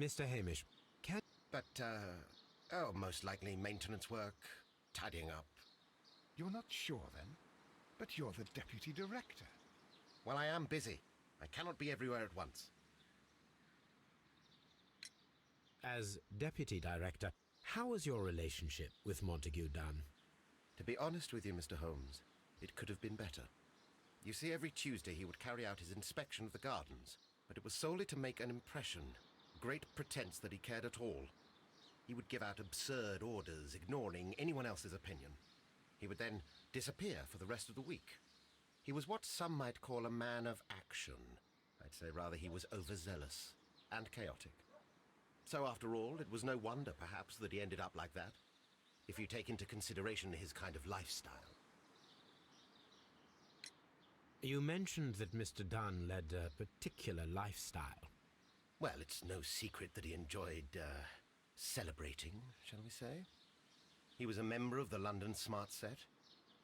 Mr. Hamish, can... But, most likely maintenance work, tidying up. You're not sure, then? But you're the deputy director. Well, I am busy. I cannot be everywhere at once. As deputy director, how was your relationship with Montague Dunn? To be honest with you, Mr. Holmes, it could have been better. You see, every Tuesday he would carry out his inspection of the gardens, but it was solely to make an impression, great pretense that he cared at all. He would give out absurd orders, ignoring anyone else's opinion. He would then disappear for the rest of the week. He was what some might call a man of action. I'd say rather he was overzealous and chaotic. So after all, it was no wonder, perhaps, that he ended up like that, if you take into consideration his kind of lifestyle. You mentioned that Mr. Dunn led a particular lifestyle. Well, it's no secret that he enjoyed, celebrating, shall we say? He was a member of the London Smart Set.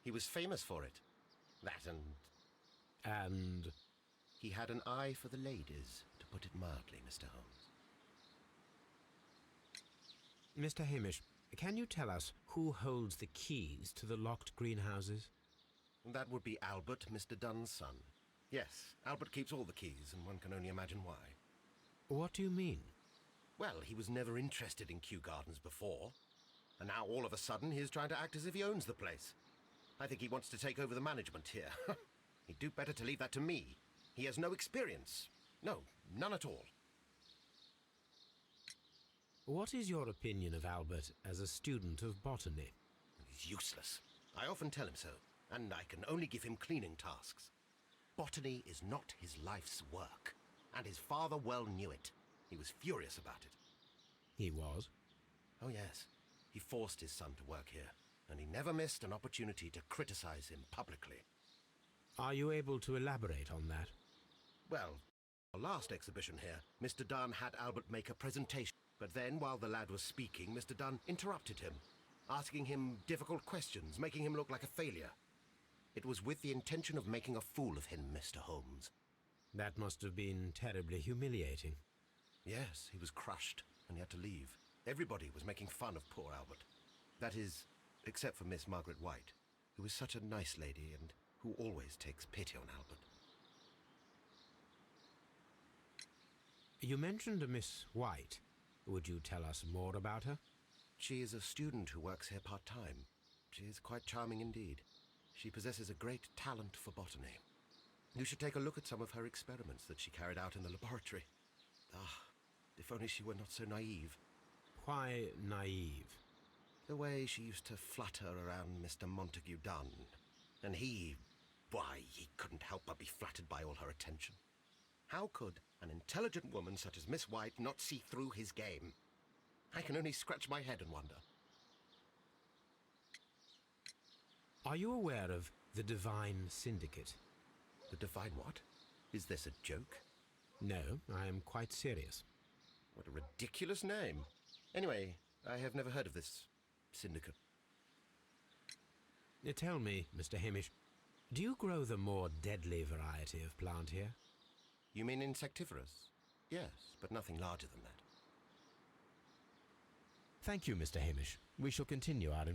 He was famous for it. That and... And... He had an eye for the ladies, to put it mildly, Mr. Holmes. Mr. Hamish, can you tell us who holds the keys to the locked greenhouses? That would be Albert, Mr. Dunn's son. Yes, Albert keeps all the keys, and one can only imagine why. What do you mean? Well, he was never interested in Kew Gardens before, and now all of a sudden he is trying to act as if he owns the place. I think he wants to take over the management here. He'd do better to leave that to me. He has no experience. No, none at all. What is your opinion of Albert as a student of botany? He's useless. I often tell him so, and I can only give him cleaning tasks. Botany is not his life's work, and his father well knew it. He was furious about it. He was? Oh, yes. He forced his son to work here, and he never missed an opportunity to criticize him publicly. Are you able to elaborate on that? Well, our last exhibition here, Mr. Dunn had Albert make a presentation, but then, while the lad was speaking, Mr. Dunn interrupted him, asking him difficult questions, making him look like a failure. It was with the intention of making a fool of him, Mr. Holmes. That must have been terribly humiliating. Yes, he was crushed, and he had to leave. Everybody was making fun of poor Albert. That is, except for Miss Margaret White, who is such a nice lady and who always takes pity on Albert. You mentioned a Miss White. Would you tell us more about her? She is a student who works here part-time. She is quite charming indeed. She possesses a great talent for botany. You should take a look at some of her experiments that she carried out in the laboratory. Ah, if only she were not so naive. Why naive? The way she used to flutter around Mr. Montague Dunn. And he couldn't help but be flattered by all her attention. How could an intelligent woman such as Miss White not see through his game? I can only scratch my head and wonder. Are you aware of the Divine Syndicate? The Divine what? Is this a joke? No, I am quite serious. What a ridiculous name. Anyway, I have never heard of this syndicate. Tell me, Mr. Hamish, do you grow the more deadly variety of plant here? You mean insectivorous? Yes, but nothing larger than that. Thank you, Mr. Hamish. We shall continue our...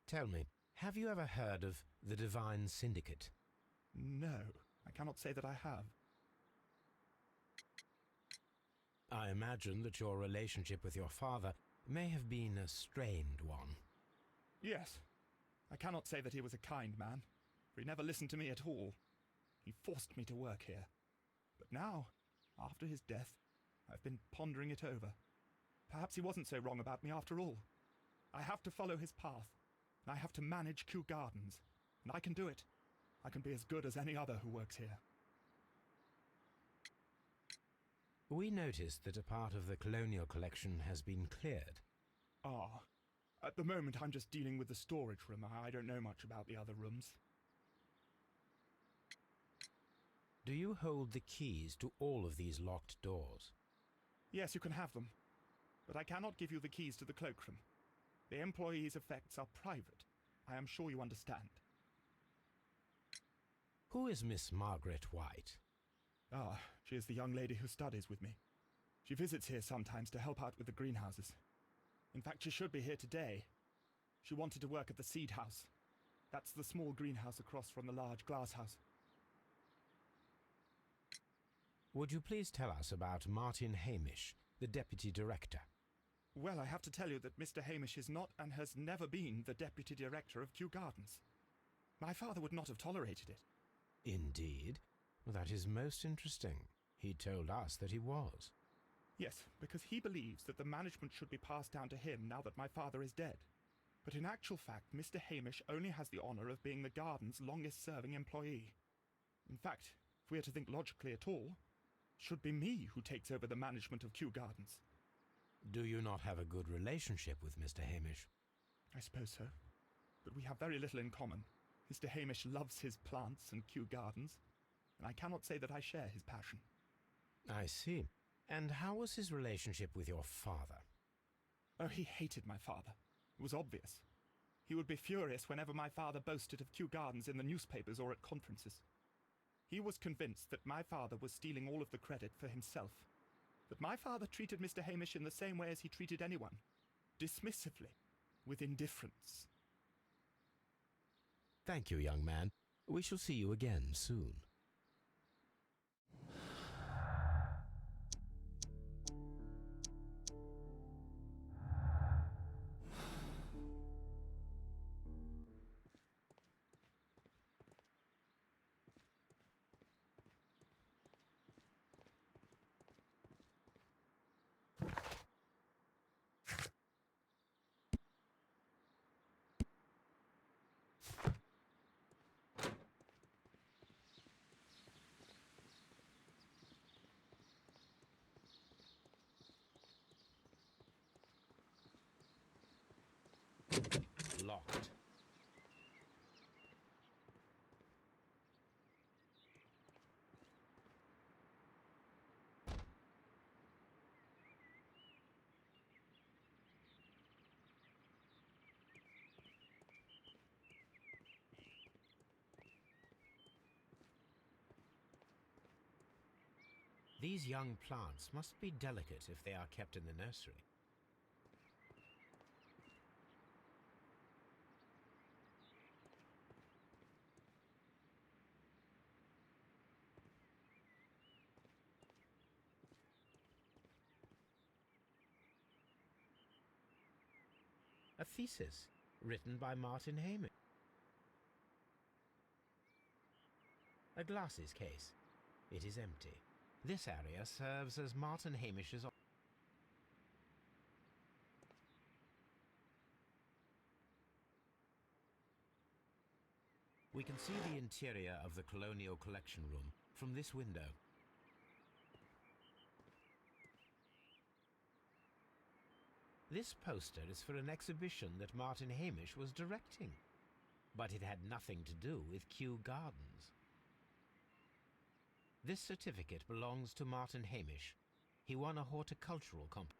Tell me, have you ever heard of the Divine Syndicate? No, I cannot say that I have. I imagine that your relationship with your father may have been a strained one. Yes. I cannot say that he was a kind man, for he never listened to me at all. He forced me to work here. But now, after his death, I've been pondering it over. Perhaps he wasn't so wrong about me after all. I have to follow his path. I have to manage Kew Gardens, and I can do it. I can be as good as any other who works here. We noticed that a part of the colonial collection has been cleared. Ah, At the moment, I'm just dealing with the storage room. I don't know much about the other rooms. Do you hold the keys to all of these locked doors? Yes, you can have them. But I cannot give you the keys to the cloakroom. The employees' effects are private. I am sure you understand. Who is Miss Margaret White? Ah, she is the young lady who studies with me. She visits here sometimes to help out with the greenhouses. In fact, she should be here today. She wanted to work at the seed house. That's the small greenhouse across from the large glass house. Would you please tell us about Martin Hamish, the deputy director? Well, I have to tell you that Mr. Hamish is not and has never been the deputy director of Kew Gardens. My father would not have tolerated it. Indeed? That is most interesting. He told us that he was. Yes, because he believes that the management should be passed down to him now that my father is dead. But in actual fact, Mr. Hamish only has the honour of being the garden's longest-serving employee. In fact, if we are to think logically at all, it should be me who takes over the management of Kew Gardens. Do you not have a good relationship with Mr. Hamish? I suppose so. But we have very little in common. Mr. Hamish loves his plants and Kew Gardens, and I cannot say that I share his passion. I see. And how was his relationship with your father? Oh, he hated my father. It was obvious. He would be furious whenever my father boasted of Kew Gardens in the newspapers or at conferences. He was convinced that my father was stealing all of the credit for himself. But my father treated Mr. Hamish in the same way as he treated anyone. Dismissively. With indifference. Thank you, young man. We shall see you again soon. Locked. These young plants must be delicate if they are kept in the nursery. A thesis written by Martin Hamish. A glasses case. It is empty. This area serves as Martin Hamish's office. We can see the interior of the Colonial Collection Room from this window. This poster is for an exhibition that Martin Hamish was directing, but it had nothing to do with Kew Gardens. This certificate belongs to Martin Hamish. He won a horticultural competition.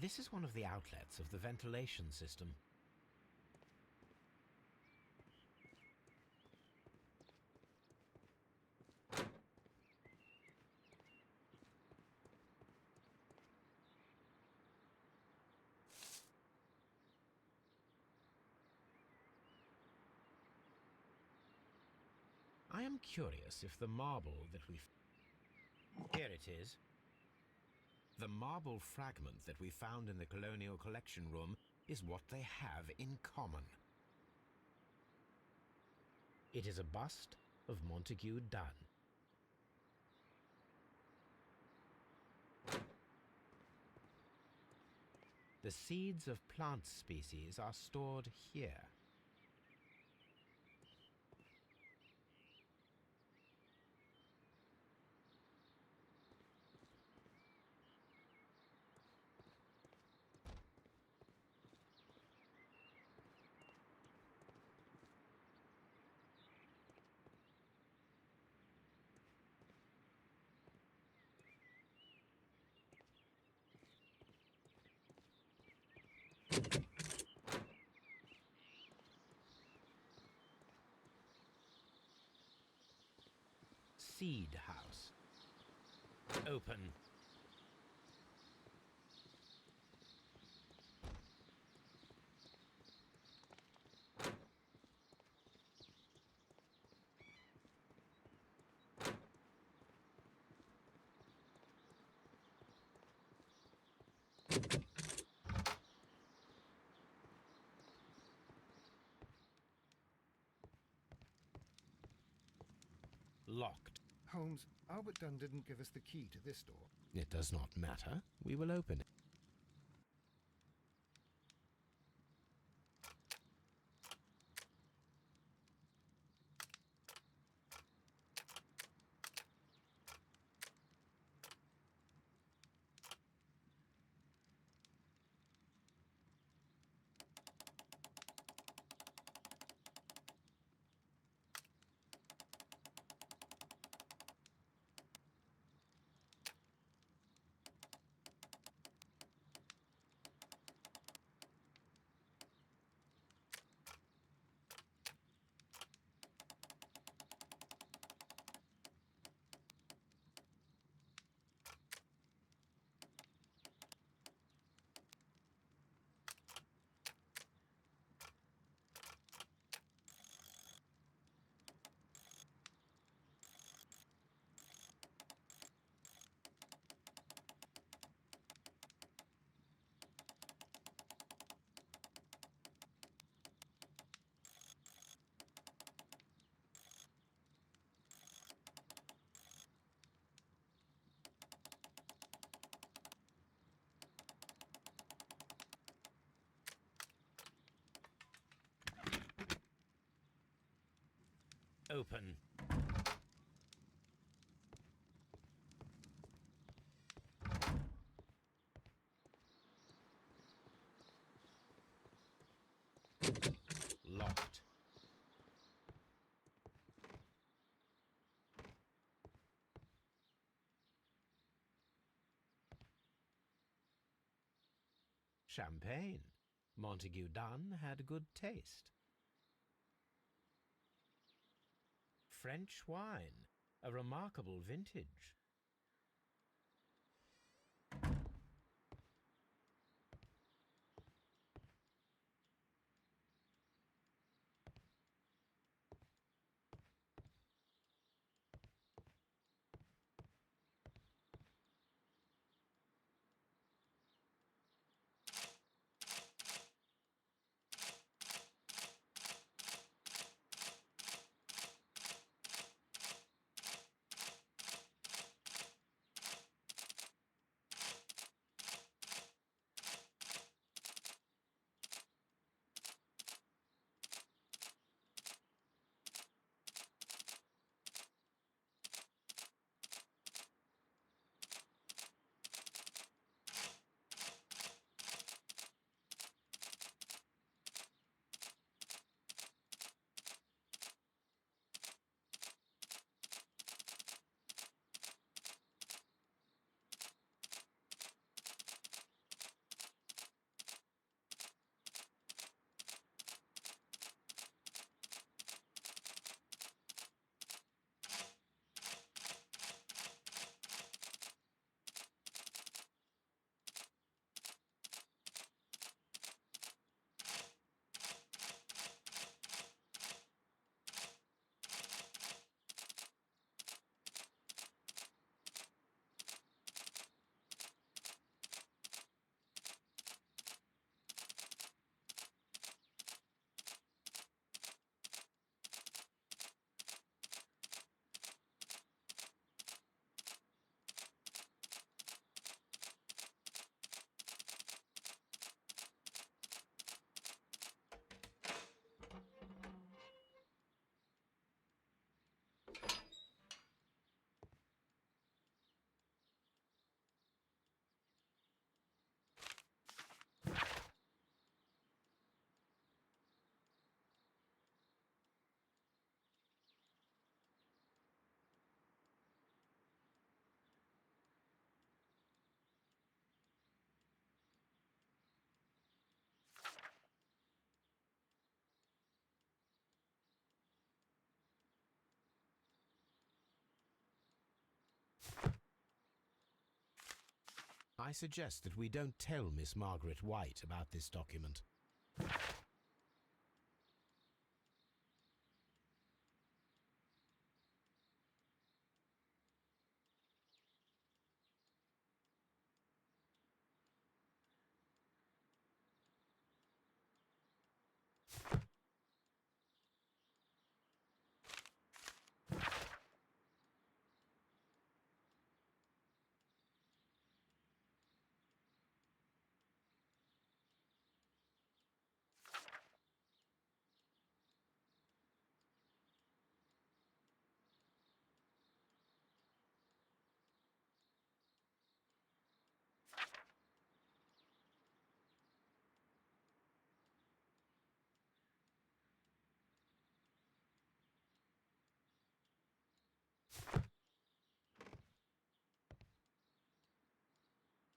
This is one of the outlets of the ventilation system. I am curious if the marble that we... Here it is. The marble fragment that we found in the Colonial Collection Room is what they have in common. It is a bust of Montague Dunn. The seeds of plant species are stored here. Seed house. Open. Locked. Holmes, Albert Dunn didn't give us the key to this door. It does not matter. We will open it. Open. Locked. Champagne. Montague Dunn had good taste. French wine, a remarkable vintage. I suggest that we don't tell Miss Margaret White about this document.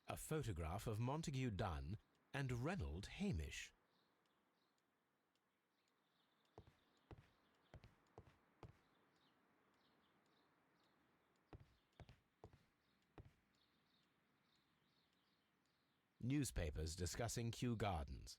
A photograph of Montague Dunn and Reynold Hamish. Newspapers discussing Kew Gardens.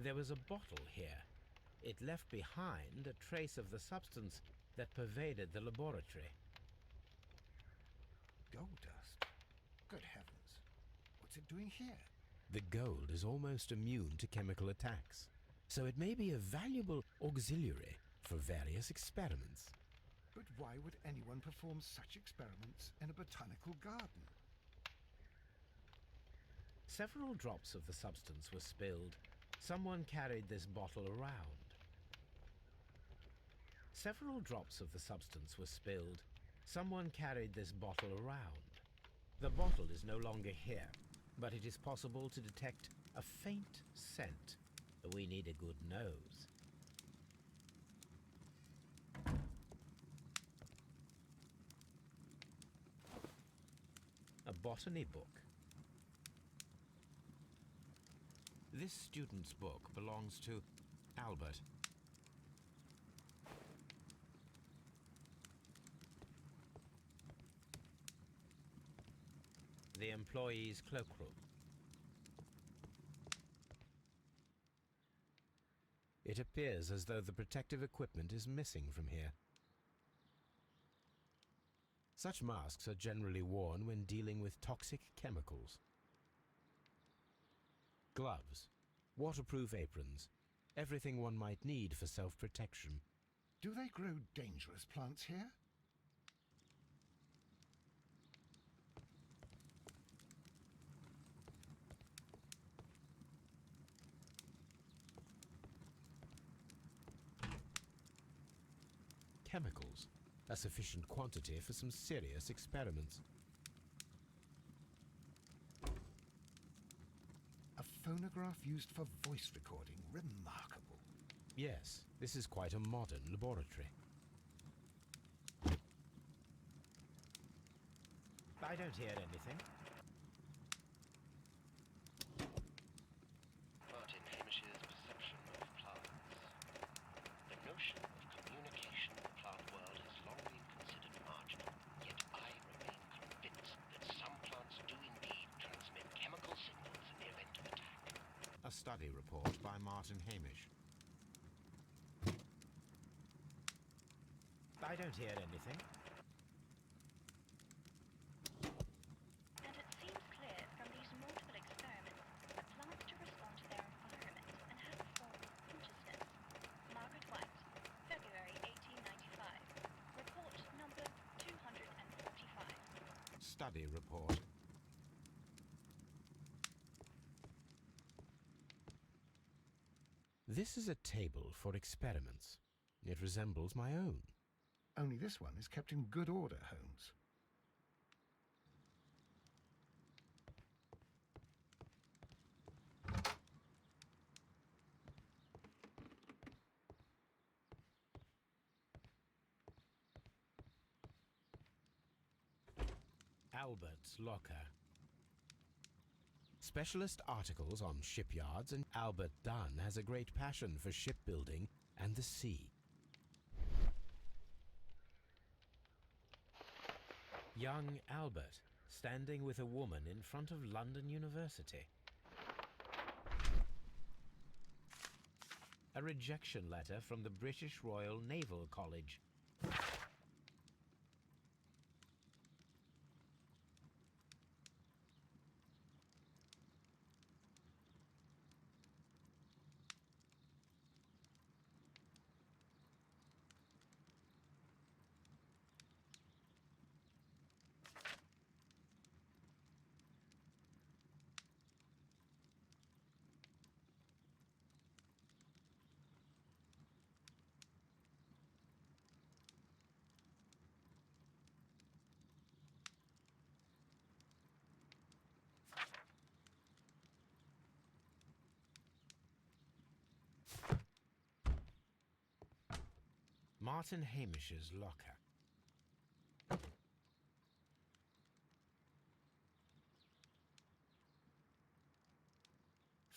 There was a bottle here. It left behind a trace of the substance that pervaded the laboratory. Gold dust? Good heavens. What's it doing here? The gold is almost immune to chemical attacks, so it may be a valuable auxiliary for various experiments. But why would anyone perform such experiments in a botanical garden? Several drops of the substance were spilled. Someone carried this bottle around. Several drops of the substance were spilled. Someone carried this bottle around. The bottle is no longer here, but it is possible to detect a faint scent. We need a good nose. A botany book. This student's book belongs to Albert. The employee's cloakroom. It appears as though the protective equipment is missing from here. Such masks are generally worn when dealing with toxic chemicals. Gloves, waterproof aprons, everything one might need for self-protection. Do they grow dangerous plants here? Chemicals, a sufficient quantity for some serious experiments. A phonograph used for voice recording. Remarkable. Yes, this is quite a modern laboratory. I don't hear anything. Martin Hamish's perception of plants. The notion of communication in the plant world has long been considered marginal, yet I remain convinced that some plants do indeed transmit chemical signals in the event of attack. A study report by Martin Hamish. I don't hear anything. And it seems clear from these multiple experiments that plants do respond to their environment and have a form of consciousness. Margaret White, February 1895. Report number 245. Study report. This is a table for experiments. It resembles my own. Only this one is kept in good order, Holmes. Albert's locker. Specialist articles on shipyards, and Albert Dunn has a great passion for shipbuilding and the sea. Young Albert, standing with a woman in front of London University. A rejection letter from the British Royal Naval College. Martin Hamish's locker.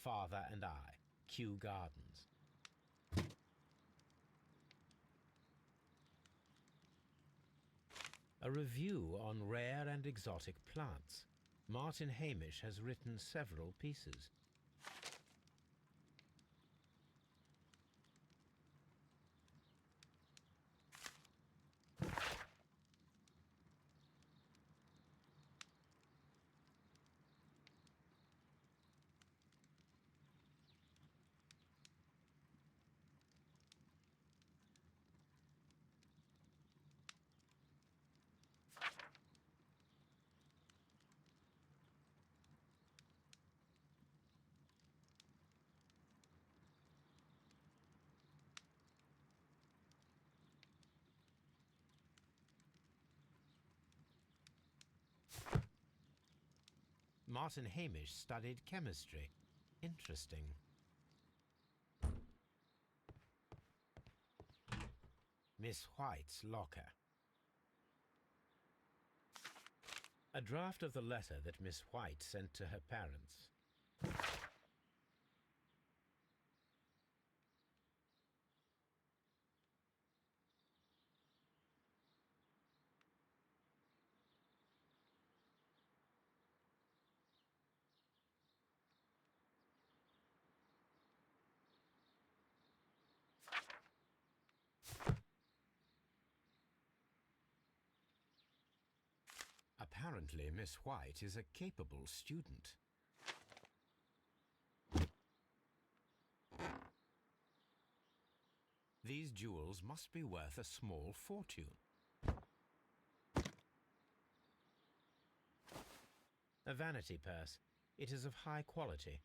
Father and I, Kew Gardens. A review on rare and exotic plants. Martin Hamish has written several pieces. Martin Hamish studied chemistry. Interesting. Miss White's locker. A draft of the letter that Miss White sent to her parents. Apparently, Miss White is a capable student. These jewels must be worth a small fortune. A vanity purse. It is of high quality.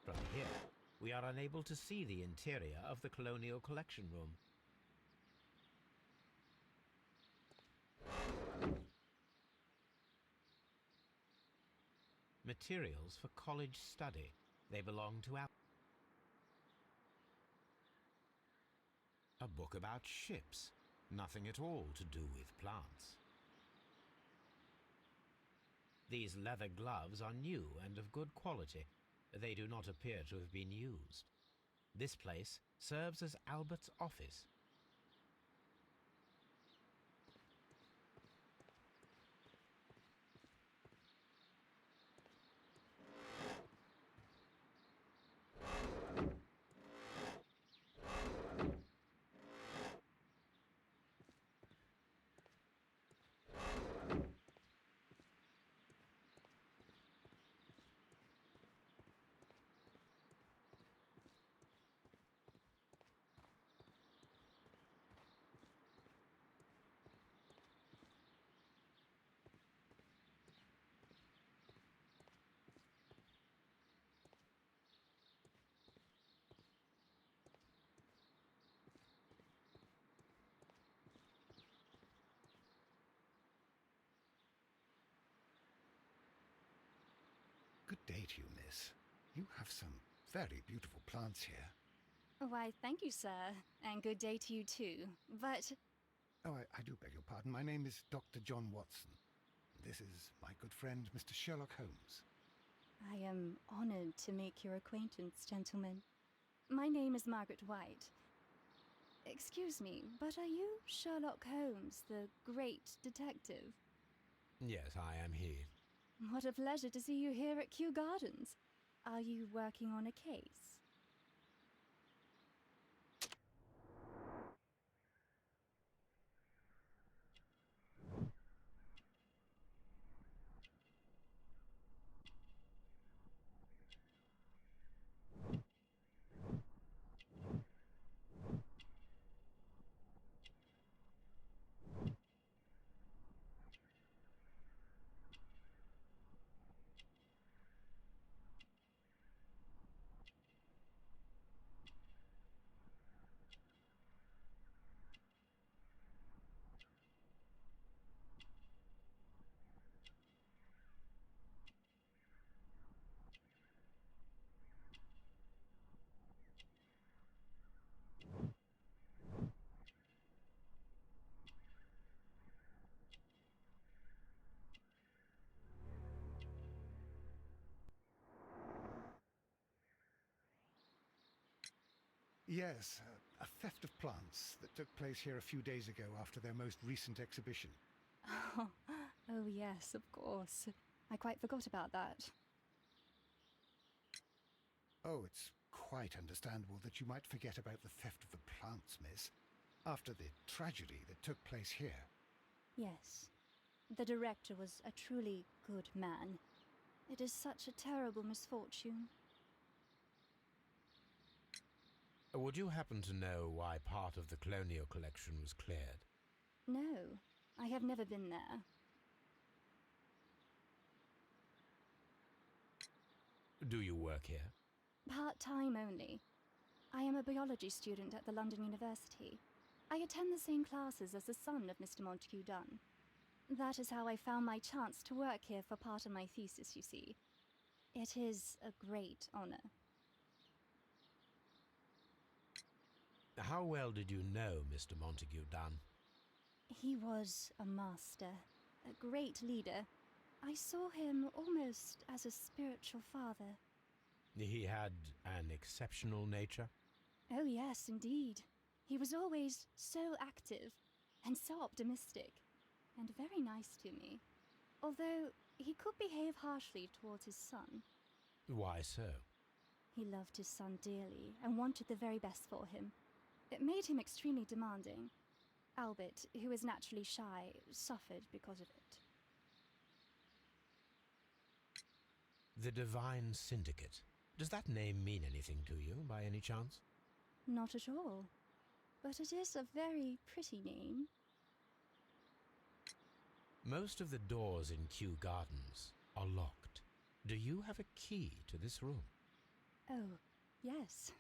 From here, we are unable to see the interior of the Colonial Collection Room. Materials for college study. They belong to our... A book about ships. Nothing at all to do with plants. These leather gloves are new and of good quality. They do not appear to have been used. This place serves as Albert's office. Good day to you, miss. You have some very beautiful plants here. Why, thank you, sir. And good day to you too. But... Oh, I do beg your pardon. My name is Dr. John Watson. This is my good friend, Mr. Sherlock Holmes. I am honored to make your acquaintance, gentlemen. My name is Margaret White. Excuse me, but are you Sherlock Holmes, the great detective? Yes, I am he. What a pleasure to see you here at Kew Gardens. Are you working on a case? Yes, a theft of plants that took place here a few days ago after their most recent exhibition. Oh, yes, of course. I quite forgot about that. Oh, it's quite understandable that you might forget about the theft of the plants, miss, after the tragedy that took place here. Yes. The director was a truly good man. It is such a terrible misfortune. Would you happen to know why part of the Colonial Collection was cleared? No, I have never been there. Do you work here? Part-time only. I am a biology student at the London University. I attend the same classes as the son of Mr. Montague Dunn. That is how I found my chance to work here for part of my thesis, you see. It is a great honor. How well did you know Mr. Montague Dunn? He was a master, a great leader. I saw him almost as a spiritual father. He had an exceptional nature? Oh yes, indeed. He was always so active and so optimistic and very nice to me. Although he could behave harshly towards his son. Why so? He loved his son dearly and wanted the very best for him. It made him extremely demanding. Albert, who is naturally shy, suffered because of it. The Divine Syndicate. Does that name mean anything to you, by any chance? Not at all. But it is a very pretty name. Most of the doors in Kew Gardens are locked. Do you have a key to this room? Oh, yes.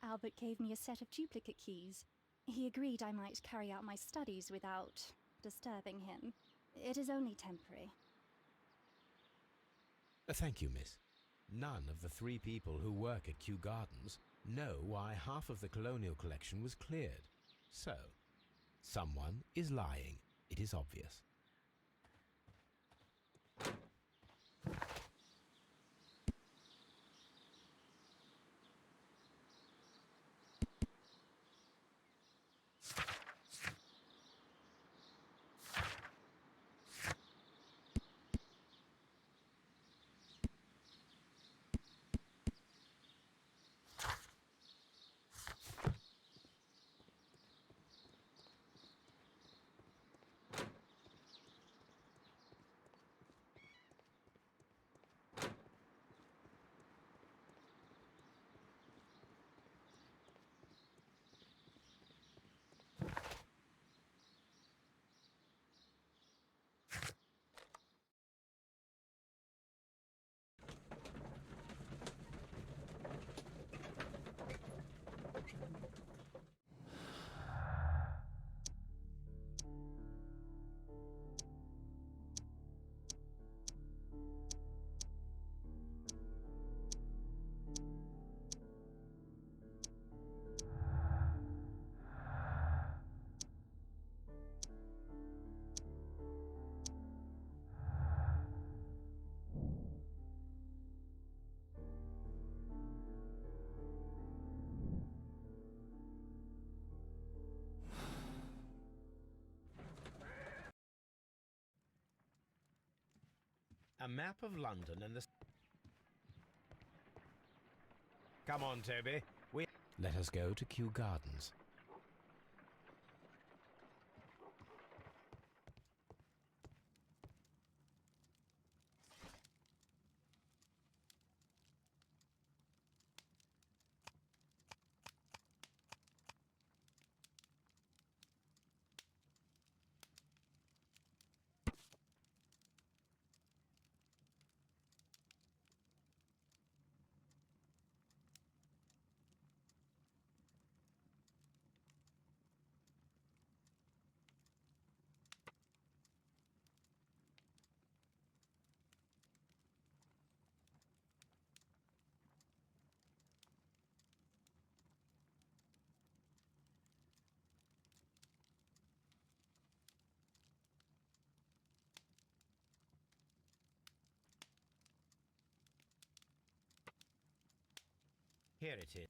Albert gave me a set of duplicate keys. He agreed I might carry out my studies without disturbing him. It is only temporary. Thank you, miss. None of the 3 people who work at Kew Gardens know why half of the colonial collection was cleared. So, someone is lying. It is obvious. A map of London and the... Come on, Toby. Let us go to Kew Gardens. Here it is.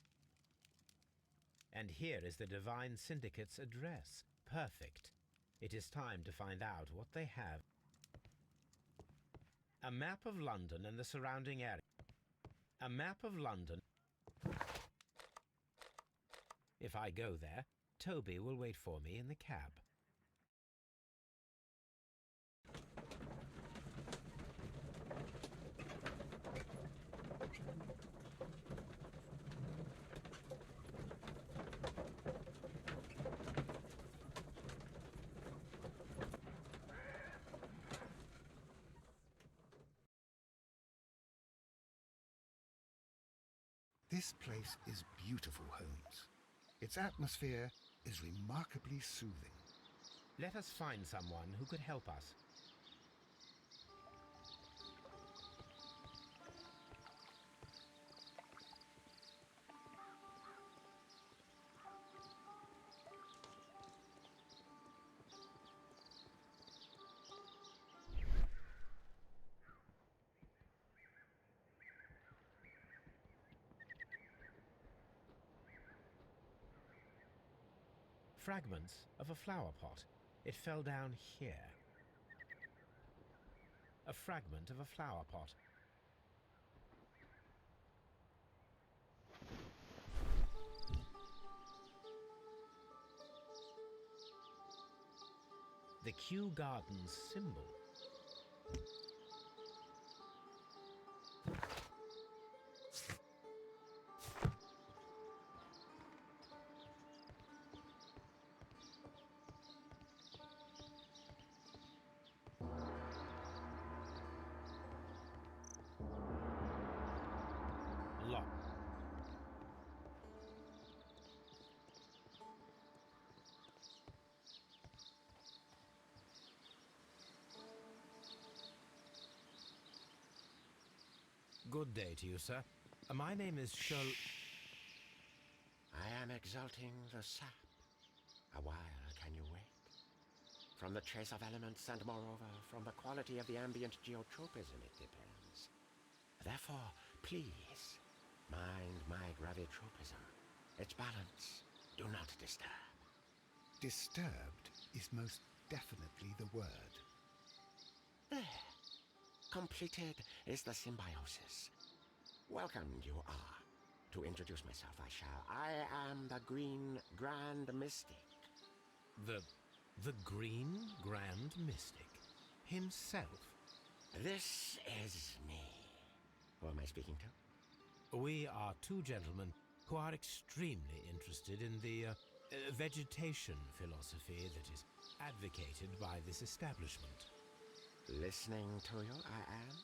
And here is the Divine Syndicate's address. Perfect. It is time to find out what they have. A map of London and the surrounding area. A map of London. If I go there, Toby will wait for me in the cab. This place is beautiful, Holmes. Its atmosphere is remarkably soothing. Let us find someone who could help us. Fragments of a flower pot. It fell down here. A fragment of a flower pot. the Kew Gardens symbol. Lock. Good day to you, sir. My name is Sherlock. I am exalting the sap. A while can you wait? From the trace of elements and moreover from the quality of the ambient geotropism it depends. Therefore, please, mind my gravitropism. Its balance, do not disturb. Disturbed is most definitely the word. There. Completed is the symbiosis. Welcomed you are. To introduce myself, I am the Green Grand Mystic. The Green Grand Mystic himself. This is me. Who am I speaking to? We are two gentlemen who are extremely interested in the vegetation philosophy that is advocated by this establishment. Listening to you, I am.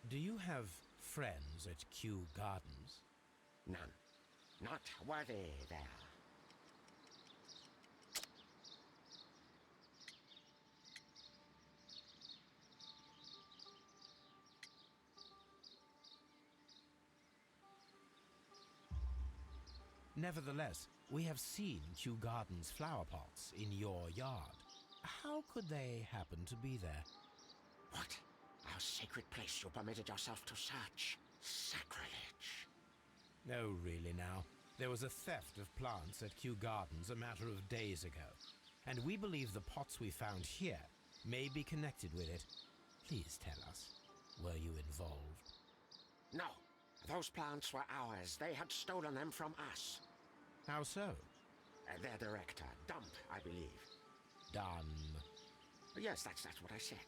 Do you have friends at Kew Gardens? None. Not worthy there. Nevertheless, we have seen Kew Gardens flower pots in your yard. How could they happen to be there? What? Our sacred place you permitted yourself to search. Sacrilege. No, really now. There was a theft of plants at Kew Gardens a matter of days ago, and we believe the pots we found here may be connected with it. Please tell us, were you involved? No. Those plants were ours. They had stolen them from us. How so? Their director, Dump, I believe. Done. Yes, that's what I said.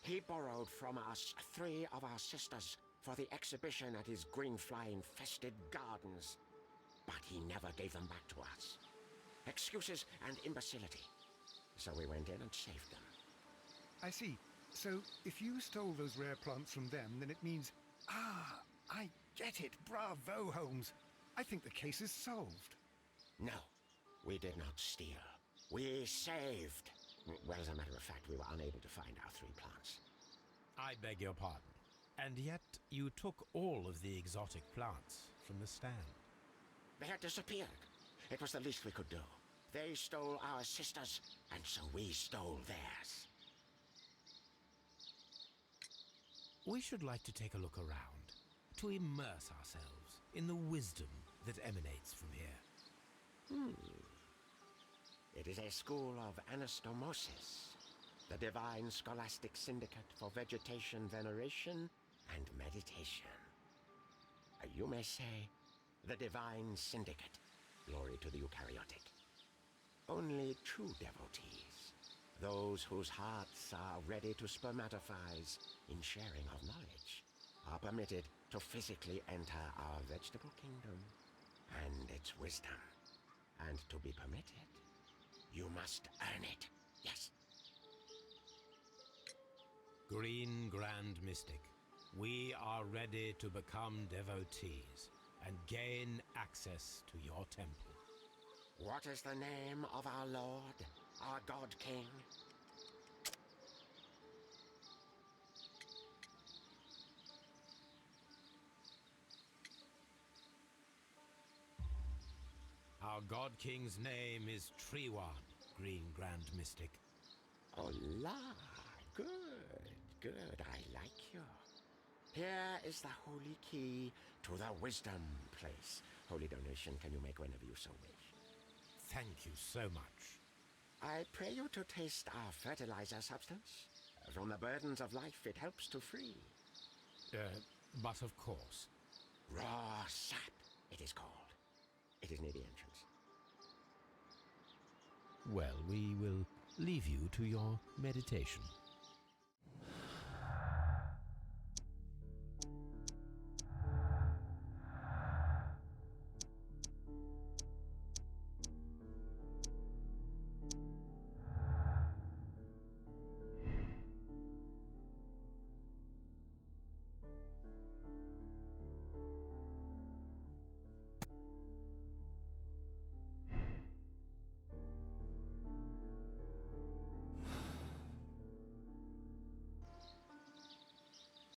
He borrowed from us 3 of our sisters for the exhibition at his greenfly-infested gardens. But he never gave them back to us. Excuses and imbecility. So we went in and saved them. I see. So, if you stole those rare plants from them, then it means... Ah, I get it. Bravo, Holmes. I think the case is solved. No, we did not steal. We saved. Well, as a matter of fact, we were unable to find our 3 plants. I beg your pardon. And yet you took all of the exotic plants from the stand. They had disappeared. It was the least we could do. They stole our sisters, and so we stole theirs. We should like to take a look around, to immerse ourselves in the wisdom that emanates from here. It is a school of anastomosis, the divine scholastic syndicate for vegetation veneration and meditation. You may say, the divine syndicate, glory to the eukaryotic. Only true devotees, those whose hearts are ready to spermatophize in sharing of knowledge, are permitted to physically enter our vegetable kingdom and its wisdom. And to be permitted, you must earn it. Yes. Green Grand Mystic, we are ready to become devotees and gain access to your temple. What is the name of our Lord, our God King? Our Our God King's name is Trewan, Green Grand Mystic. Oh la, good, good, I like you. Here is the holy key to the wisdom place. Holy donation can you make whenever you so wish. Thank you so much. I pray you to taste our fertilizer substance. From the burdens of life it helps to free. But of course. Raw sap, it is called. It is near the entrance. Well, we will leave you to your meditation.